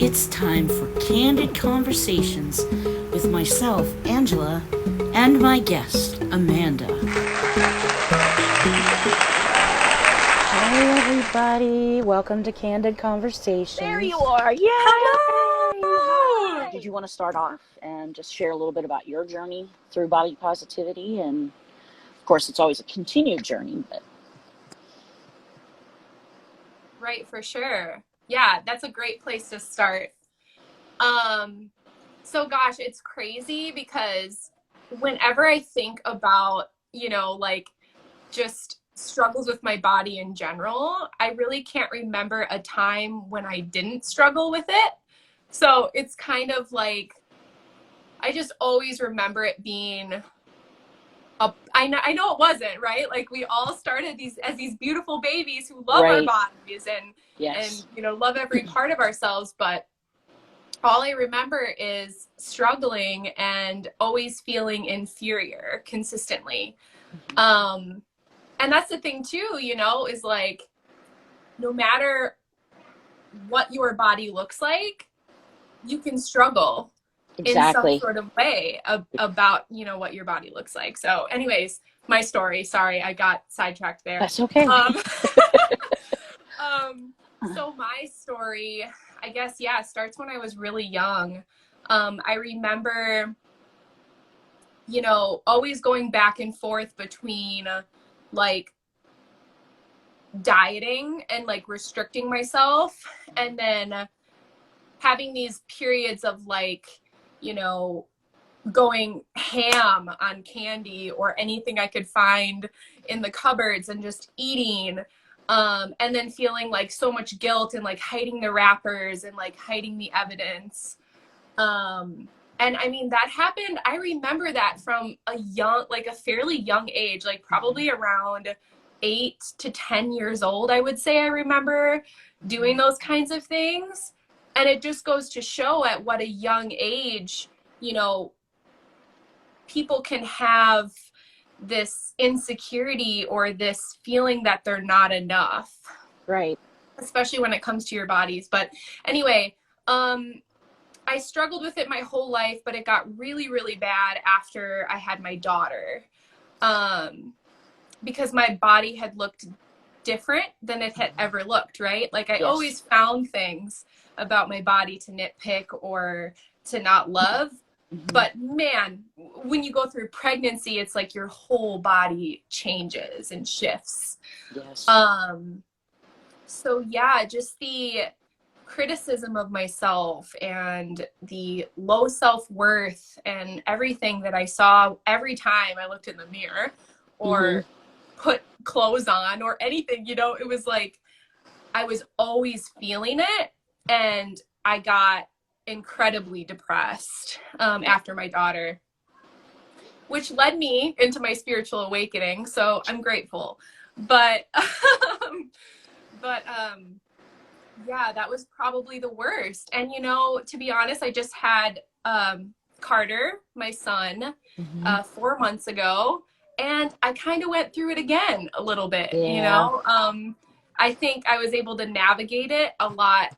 It's time for Candid Conversations with myself, Angela, and my guest, Amanda. Hey everybody, welcome to Candid Conversations. There you are. Yay! Hello! Hi. Did you want to start off and just share a little bit about your journey through body positivity? And of course, it's always a continued journey, but Right, for sure. Yeah, that's a great place to start. So gosh, it's crazy because whenever I think about, like just struggles with my body in general, I really can't remember a time when I didn't struggle with it. So it's kind of like, I just always remember it being I know it wasn't, right? Like we all started as these beautiful babies who love our Right. bodies and yes. love every part of ourselves, but all I remember is struggling and always feeling inferior consistently. And that's the thing too, is like, no matter what your body looks like, you can struggle Exactly. in some sort of way about, what your body looks like. So anyways, my story, sorry, I got sidetracked there. That's okay. So my story, I guess, starts when I was really young. I remember, always going back and forth between like dieting and like restricting myself, and then having these periods of like, going ham on candy or anything I could find in the cupboards and just eating. And then feeling like so much guilt and like hiding the wrappers and like hiding the evidence. And I mean, that happened. I remember that from a fairly young age, like probably around 8 to 10 years old, I would say I remember doing those kinds of things. And it just goes to show at what a young age, people can have this insecurity or this feeling that they're not enough. Right. Especially when it comes to your bodies. But anyway, I struggled with it my whole life, but it got really, really bad after I had my daughter. Because my body had looked different than it had ever looked, right? Like I always found things about my body to nitpick or to not love. But man, when you go through pregnancy, it's like your whole body changes and shifts. Yes. So yeah, just the criticism of myself and the low self-worth and everything that I saw every time I looked in the mirror or put clothes on or anything, it was like I was always feeling it, and I got incredibly depressed after my daughter, which led me into my spiritual awakening. So I'm grateful. But yeah, that was probably the worst. And to be honest, I just had Carter, my son, 4 months ago, and I kind of went through it again a little bit. I think I was able to navigate it a lot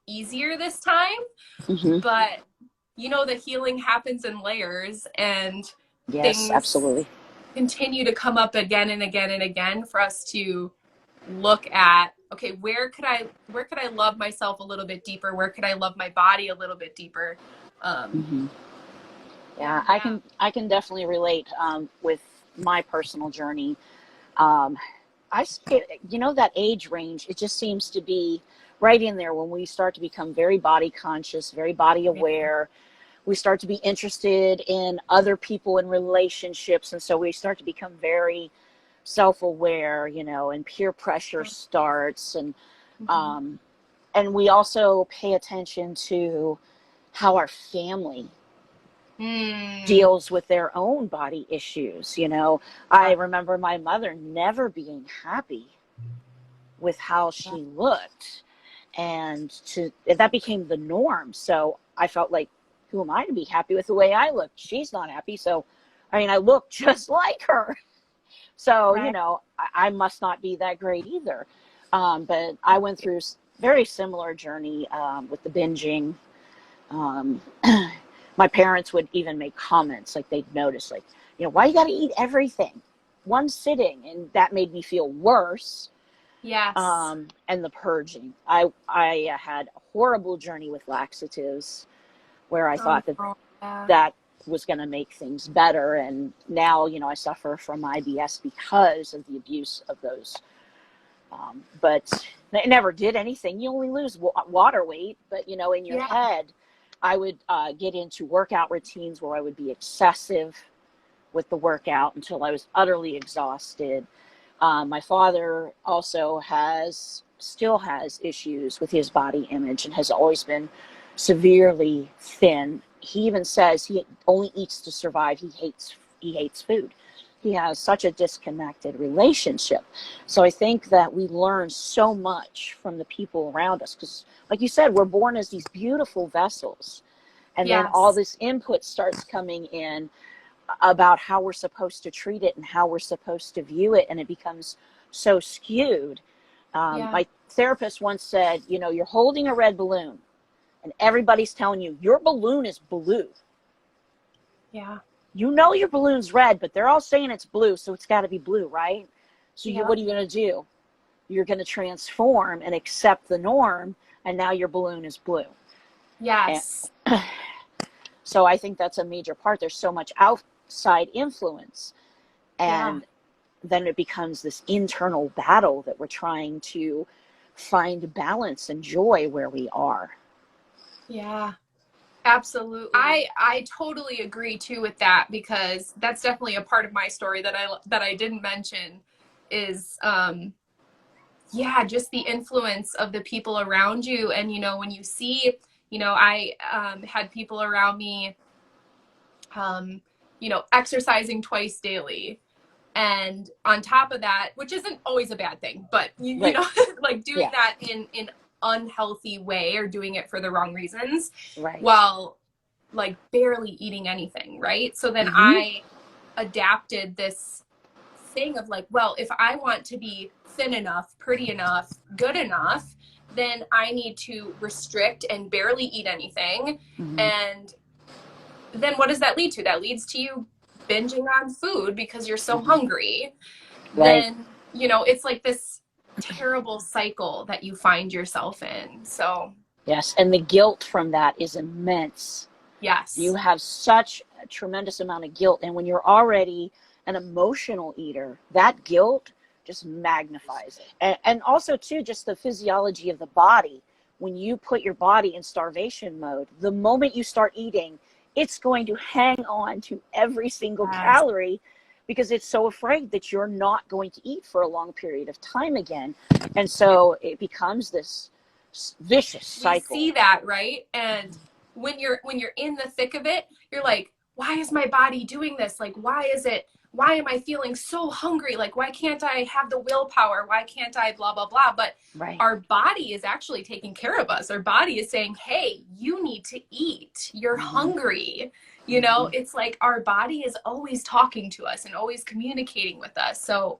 easier this time, but the healing happens in layers, and things absolutely continue to come up again and again and again for us to look at, okay, where could I love myself a little bit deeper? Where could I love my body a little bit deeper? Yeah, I can definitely relate with my personal journey. I say, that age range, it just seems to be right in there when we start to become very body conscious, very body aware. We start to be interested in other people and relationships. And so we start to become very self-aware, and peer pressure starts. And we also pay attention to how our family deals with their own body issues. I remember my mother never being happy with how she looked, and that became the norm. So I felt like, who am I to be happy with the way I look? She's not happy. So, I look just like her. So, I must not be that great either. But I went through very similar journey with the binging. Um, my parents would even make comments, like they'd notice, like, you know, why you got to eat everything one sitting, and that made me feel worse. Yes. And the purging. I had a horrible journey with laxatives where I thought that Yeah. that was going to make things better. And now, you know, I suffer from IBS because of the abuse of those. But it never did anything. You only lose water weight. But, you know, in your head, I would get into workout routines where I would be excessive with the workout until I was utterly exhausted. My father also still has issues with his body image and has always been severely thin. He even says he only eats to survive. He hates food. He has such a disconnected relationship. So I think that we learn so much from the people around us because, like you said, we're born as these beautiful vessels. And then all this input starts coming in about how we're supposed to treat it and how we're supposed to view it, and it becomes so skewed. My therapist once said, you know, you're holding a red balloon and everybody's telling you your balloon is blue. Yeah. You know your balloon's red, but they're all saying it's blue, so it's got to be blue, right? So what are you going to do? You're going to transform and accept the norm, and now your balloon is blue. Yes. And so I think that's a major part. There's so much outside influence, and then it becomes this internal battle that we're trying to find balance and joy where we are. Yeah. Absolutely. I totally agree too with that, because that's definitely a part of my story that I didn't mention is just the influence of the people around you. And you know, when you see, you know, I had people around me you know, exercising twice daily, and on top of that, which isn't always a bad thing, but you know, like doing that in unhealthy way or doing it for the wrong reasons, while like barely eating anything, right? So then I adapted this thing of like, well, if I want to be thin enough, pretty enough, good enough, then I need to restrict and barely eat anything. And then what does that lead to? That leads to you binging on food because you're so hungry. Then, you know, it's like this terrible cycle that you find yourself in. So yes, and the guilt from that is immense. Yes. You have such a tremendous amount of guilt, and when you're already an emotional eater, that guilt just magnifies it. And also too, just the physiology of the body. When you put your body in starvation mode, the moment you start eating, it's going to hang on to every single calorie because it's so afraid that you're not going to eat for a long period of time again. And so it becomes this vicious cycle. We see that, right? And when you're in the thick of it, you're like, why is my body doing this? Like, why am I feeling so hungry? Like, why can't I have the willpower? Why can't I blah, blah, blah? But our body is actually taking care of us. Our body is saying, hey, you need to eat. You're hungry. You know, it's like our body is always talking to us and always communicating with us. So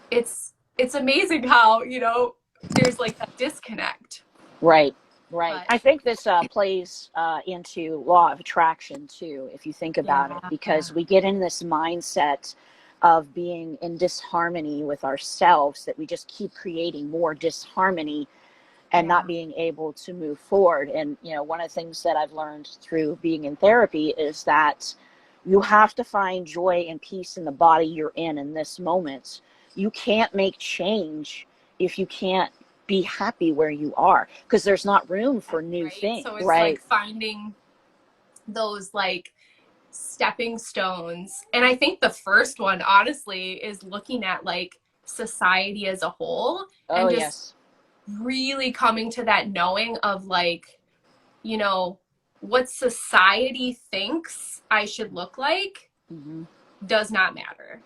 it's amazing how, you know, there's like that disconnect. Right. But I think this plays into law of attraction too, if you think about it, because we get in this mindset of being in disharmony with ourselves that we just keep creating more disharmony and not being able to move forward. And, you know, one of the things that I've learned through being in therapy is that you have to find joy and peace in the body you're in this moment. You can't make change if you can't be happy where you are, because there's not room for new things. So it's like finding those like stepping stones. And I think the first one, honestly, is looking at like society as a whole and just really coming to that knowing of like, you know, what society thinks I should look like does not matter.